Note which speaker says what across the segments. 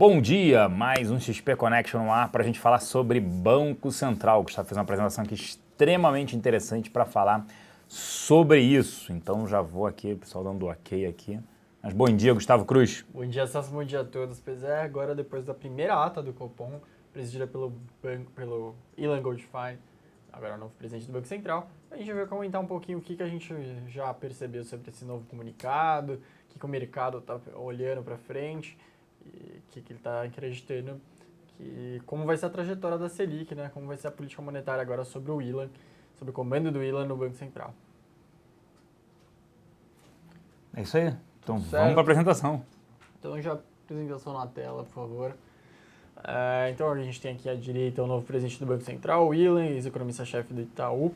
Speaker 1: Bom dia, mais um XP Connection no ar para a gente falar sobre Banco Central. Gustavo fez uma apresentação aqui extremamente interessante para falar sobre isso. Então já vou aqui, o pessoal dando ok aqui. Mas bom dia, Gustavo Cruz.
Speaker 2: Bom dia, Celso, bom dia a todos. Pois é, agora depois da primeira ata do Copom, presidida pelo Ilan Goldfein, agora novo presidente do Banco Central, a gente vai comentar um pouquinho o que a gente já percebeu sobre esse novo comunicado, o que o mercado está olhando para frente, e o que ele está acreditando, como vai ser a trajetória da Selic, né? Como vai ser a política monetária agora sobre o Ilan, sobre o comando do Ilan no Banco Central.
Speaker 1: É isso aí. Então
Speaker 2: Certo.
Speaker 1: vamos para a apresentação.
Speaker 2: Então já apresentação na tela, por favor. Então a gente tem aqui à direita o novo presidente do Banco Central, o Ilan, ex-economista-chefe do Itaú.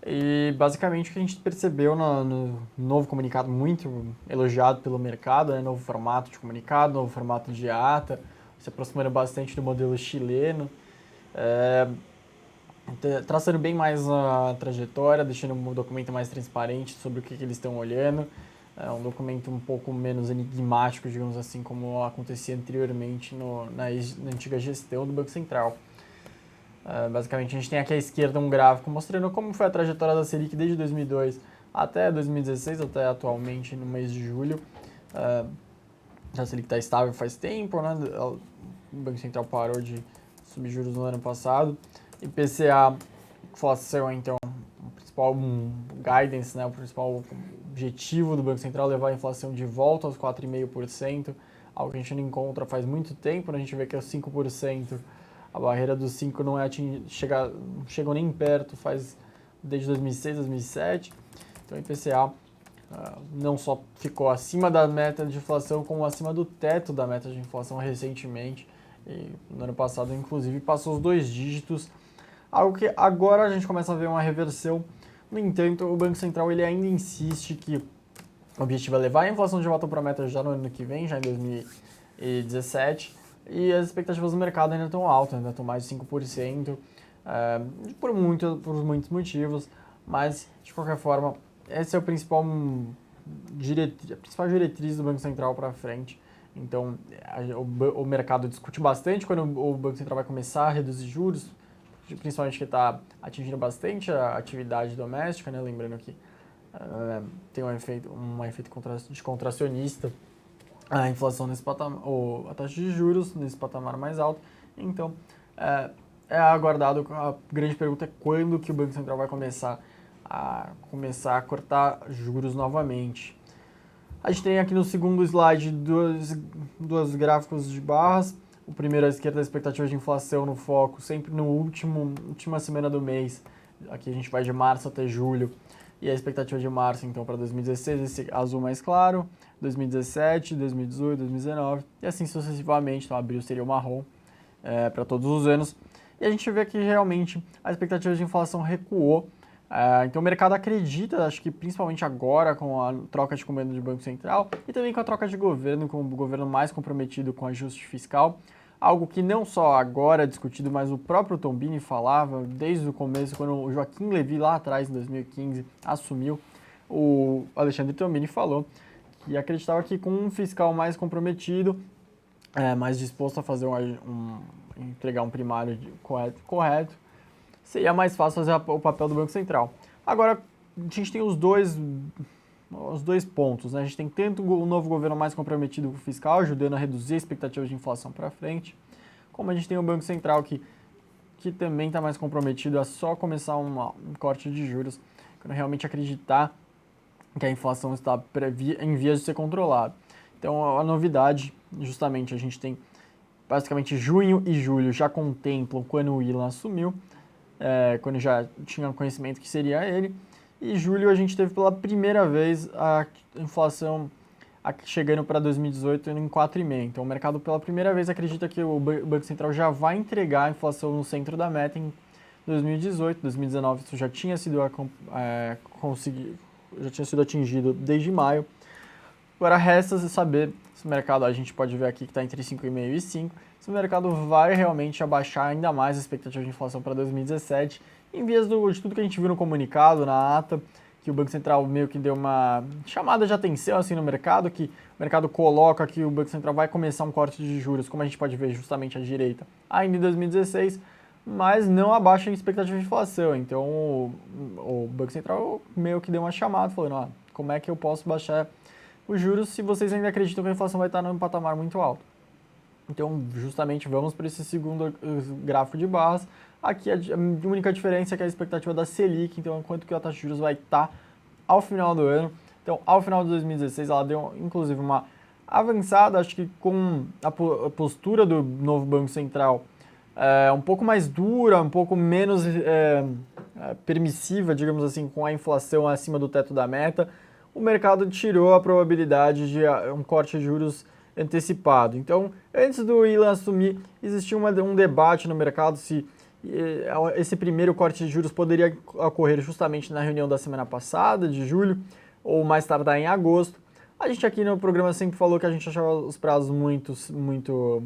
Speaker 2: E basicamente o que a gente percebeu no novo comunicado, muito elogiado pelo mercado, né? Novo formato de comunicado, novo formato de ata, se aproximando bastante do modelo chileno, traçando bem mais a trajetória, deixando um documento mais transparente sobre o que eles estão olhando. É um documento um pouco menos enigmático, digamos assim, como acontecia anteriormente na antiga gestão do Banco Central. Basicamente, a gente tem aqui à esquerda um gráfico mostrando como foi a trajetória da Selic desde 2002 até 2016, até atualmente no mês de julho. A Selic está estável faz tempo, né? O Banco Central parou de subir juros no ano passado. IPCA, inflação, então, o principal guidance, né? O principal objetivo do Banco Central é levar a inflação de volta aos 4,5%, algo que a gente não encontra faz muito tempo, né? A gente vê que é 5%. A barreira dos 5 não chegam nem perto, faz desde 2006, 2007. Então o IPCA não só ficou acima da meta de inflação, como acima do teto da meta de inflação recentemente. E no ano passado, inclusive, passou os 2 dígitos, algo que agora a gente começa a ver uma reversão. No entanto, o Banco Central ele ainda insiste que o objetivo é levar a inflação de volta para a meta já no ano que vem, já em 2017. E as expectativas do mercado ainda estão altas, ainda estão mais de 5%, por muitos motivos, mas de qualquer forma, essa é a principal diretriz do Banco Central para frente. Então, o mercado discute bastante quando o Banco Central vai começar a reduzir juros, principalmente que está atingindo bastante a atividade doméstica, né? Lembrando que tem um efeito de contracionista a inflação nesse patamar, ou a taxa de juros nesse patamar mais alto. Então, é aguardado. A grande pergunta é quando que o Banco Central vai começar a cortar juros novamente. A gente tem aqui no segundo slide dois gráficos de barras. O primeiro à esquerda, a expectativa de inflação no foco, sempre no última semana do mês. Aqui a gente vai de março até julho. E a expectativa de março, então, para 2016, esse azul mais claro, 2017, 2018, 2019, e assim sucessivamente. Então, abril seria o marrom para todos os anos. E a gente vê que realmente a expectativa de inflação recuou. Então, o mercado acredita, acho que principalmente agora, com a troca de comando do Banco Central e também com a troca de governo, com o governo mais comprometido com o ajuste fiscal. Algo que não só agora é discutido, mas o próprio Tombini falava desde o começo, quando o Joaquim Levy lá atrás, em 2015, assumiu. O Alexandre Tombini falou que acreditava que com um fiscal mais comprometido, mais disposto a fazer entregar um primário correto, seria mais fácil fazer o papel do Banco Central. Agora, a gente tem os dois pontos, né? A gente tem tanto o novo governo mais comprometido com o fiscal, ajudando a reduzir a expectativa de inflação para frente, como a gente tem o Banco Central que também está mais comprometido a só começar um corte de juros, quando realmente acreditar que a inflação está em vias de ser controlada. Então, a novidade, justamente, a gente tem basicamente junho e julho já contemplam quando o Ilan assumiu, quando já tinha conhecimento que seria ele. E julho a gente teve pela primeira vez a inflação chegando para 2018 em 4,5%. Então o mercado pela primeira vez acredita que o Banco Central já vai entregar a inflação no centro da meta em 2018. 2019 isso já tinha sido atingido desde maio. Agora resta saber se o mercado, a gente pode ver aqui que está entre 5,5% e 5%, se o mercado vai realmente abaixar ainda mais a expectativa de inflação para 2017, em vias de tudo que a gente viu no comunicado, na ata, que o Banco Central meio que deu uma chamada de atenção assim no mercado, que o mercado coloca que o Banco Central vai começar um corte de juros, como a gente pode ver justamente à direita, ainda em 2016, mas não abaixa a expectativa de inflação. Então o Banco Central meio que deu uma chamada, falando, como é que eu posso baixar os juros se vocês ainda acreditam que a inflação vai estar num patamar muito alto? Então, justamente, vamos para esse segundo gráfico de barras. Aqui a única diferença é que a expectativa da Selic, então, quanto que a taxa de juros vai estar ao final do ano. Então, ao final de 2016, ela deu, inclusive, uma avançada, acho que com a postura do novo Banco Central um pouco mais dura, um pouco menos permissiva, digamos assim, com a inflação acima do teto da meta, o mercado tirou a probabilidade de um corte de juros antecipado. Então, antes do Ilan assumir, existia um debate no mercado se esse primeiro corte de juros poderia ocorrer justamente na reunião da semana passada, de julho, ou mais tardar em agosto. A gente aqui no programa sempre falou que a gente achava os prazos muito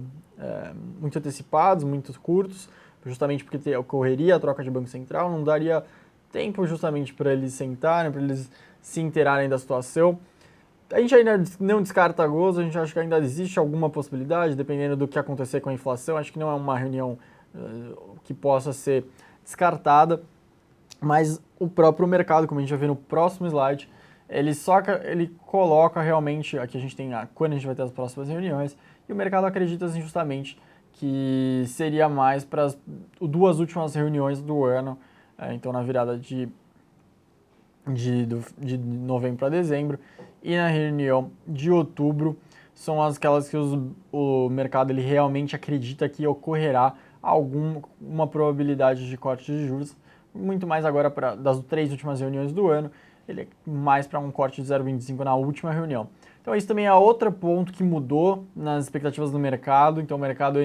Speaker 2: antecipados, muito curtos, justamente porque ocorreria a troca de Banco Central, não daria tempo justamente para eles sentarem, para eles se inteirarem da situação. A gente ainda não descarta agosto, a gente acha que ainda existe alguma possibilidade, dependendo do que acontecer com a inflação. Acho que não é uma reunião que possa ser descartada, mas o próprio mercado, como a gente vai ver no próximo slide, ele coloca realmente, aqui a gente tem quando a gente vai ter as próximas reuniões, e o mercado acredita assim, justamente que seria mais para as duas últimas reuniões do ano, então na virada de novembro para dezembro, e na reunião de outubro são aquelas que o mercado ele realmente acredita que ocorrerá uma probabilidade de corte de juros, muito mais agora das 3 últimas reuniões do ano, ele é mais para um corte de 0,25 na última reunião. Então isso também é outro ponto que mudou nas expectativas do mercado. Então o mercado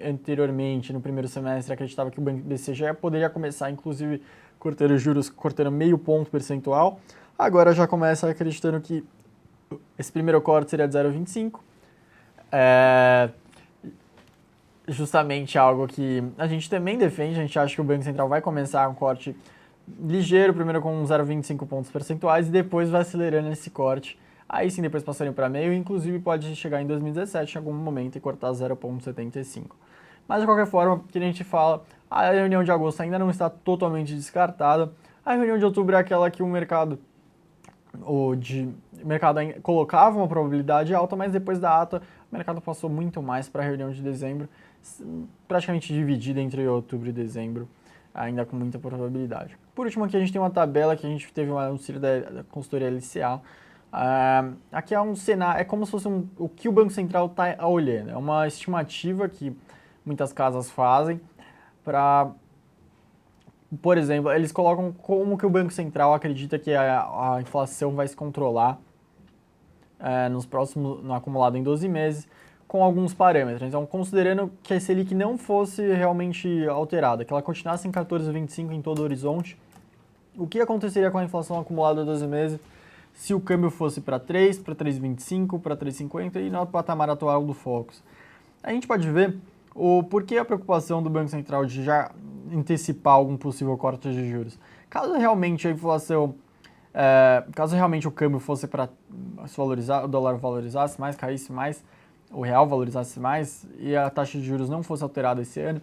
Speaker 2: anteriormente, no primeiro semestre, acreditava que o BC já poderia começar, inclusive, cortando juros, cortando meio ponto percentual. Agora já começa acreditando que esse primeiro corte seria de 0,25. Justamente algo que a gente também defende, a gente acha que o Banco Central vai começar um corte ligeiro, primeiro com 0,25 pontos percentuais e depois vai acelerando esse corte. Aí sim, depois passarem para meio, inclusive pode chegar em 2017 em algum momento e cortar 0,75. Mas de qualquer forma, que a gente fala, a reunião de agosto ainda não está totalmente descartada. A reunião de outubro é aquela que o mercado colocava uma probabilidade alta, mas depois da ata o mercado passou muito mais para a reunião de dezembro, praticamente dividida entre outubro e dezembro, ainda com muita probabilidade. Por último, aqui a gente tem uma tabela que a gente teve um auxílio da consultoria LCA. Aqui é um cenário, é como se fosse o que o Banco Central está olhando. É uma estimativa que muitas casas fazem para, por exemplo, eles colocam como que o Banco Central acredita que a inflação vai se controlar no acumulado em 12 meses, com alguns parâmetros. Então, considerando que a Selic não fosse realmente alterada, que ela continuasse em 14,25 em todo o horizonte, o que aconteceria com a inflação acumulada a 12 meses se o câmbio fosse para 3, para 3,25, para 3,50 e no patamar atual do Focus? A gente pode ver o porquê a preocupação do Banco Central de já antecipar algum possível corte de juros. Caso realmente a inflação, caso realmente o câmbio fosse para se valorizar, o dólar valorizasse mais, caísse mais, o real valorizasse mais e a taxa de juros não fosse alterada esse ano,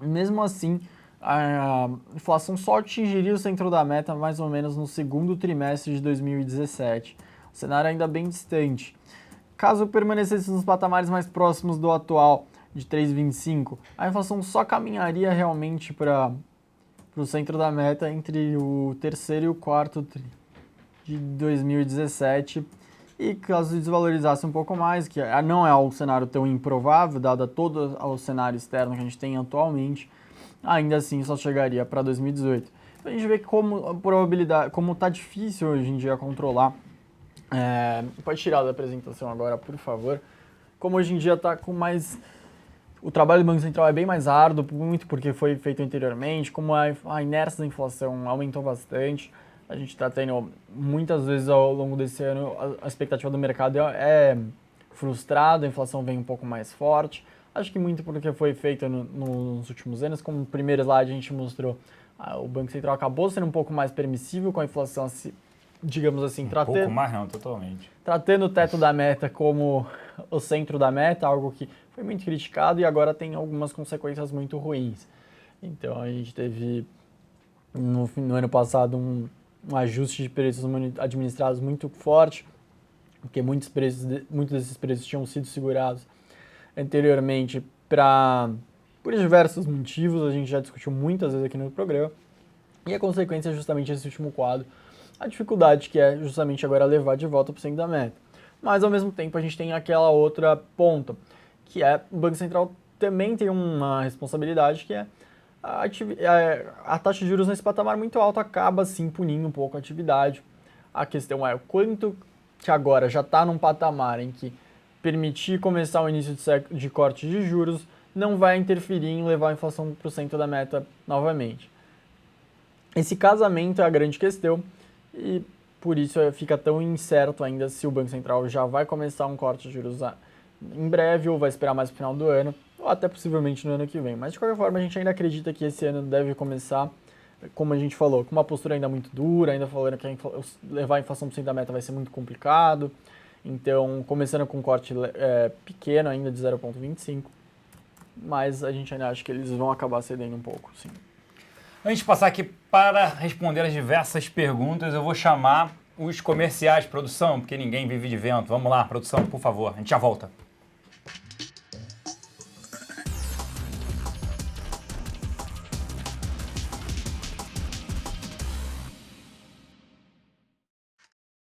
Speaker 2: mesmo assim, a inflação só atingiria o centro da meta mais ou menos no segundo trimestre de 2017. O cenário ainda bem distante. Caso permanecesse nos patamares mais próximos do atual, de 3,25, a inflação só caminharia realmente para o centro da meta entre o terceiro e o quarto tri de 2017. E caso desvalorizasse um pouco mais, que não é um cenário tão improvável, dado todo o cenário externo que a gente tem atualmente, ainda assim só chegaria para 2018. Então a gente vê como a probabilidade, como está difícil hoje em dia controlar. Pode tirar da apresentação agora, por favor. Como hoje em dia está com mais... O trabalho do Banco Central é bem mais árduo, muito porque foi feito anteriormente, como a inércia da inflação aumentou bastante. A gente está tendo, muitas vezes ao longo desse ano, a expectativa do mercado é frustrada, a inflação vem um pouco mais forte. Acho que muito porque foi feito nos últimos anos, como no primeiro slide a gente mostrou O Banco Central acabou sendo um pouco mais permissível com a inflação, digamos assim,
Speaker 1: pouco mais não, totalmente.
Speaker 2: Tratando o teto da meta como o centro da meta, algo que foi muito criticado e agora tem algumas consequências muito ruins. Então a gente teve no ano passado um ajuste de preços administrados muito forte, porque muitos desses preços tinham sido segurados anteriormente por diversos motivos, a gente já discutiu muitas vezes aqui no programa, e a consequência é justamente esse último quadro, a dificuldade que é justamente agora levar de volta para o centro da meta. Mas ao mesmo tempo a gente tem aquela outra ponta, que é o Banco Central também tem uma responsabilidade que é a taxa de juros nesse patamar muito alto acaba sim punindo um pouco a atividade. A questão é o quanto que agora já está num patamar em que permitir começar o início de corte de juros não vai interferir em levar a inflação para o centro da meta novamente. Esse casamento é a grande questão e por isso fica tão incerto ainda se o Banco Central já vai começar um corte de juros em breve ou vai esperar mais para o final do ano, ou até possivelmente no ano que vem. Mas de qualquer forma, a gente ainda acredita que esse ano deve começar, como a gente falou, com uma postura ainda muito dura, ainda falando que levar a inflação para o centro da meta vai ser muito complicado. Então, começando com um corte pequeno ainda de 0,25, mas a gente ainda acha que eles vão acabar cedendo um pouco, sim.
Speaker 1: Antes de passar aqui para responder as diversas perguntas, eu vou chamar os comerciais, produção, porque ninguém vive de vento. Vamos lá, produção, por favor, a gente já volta.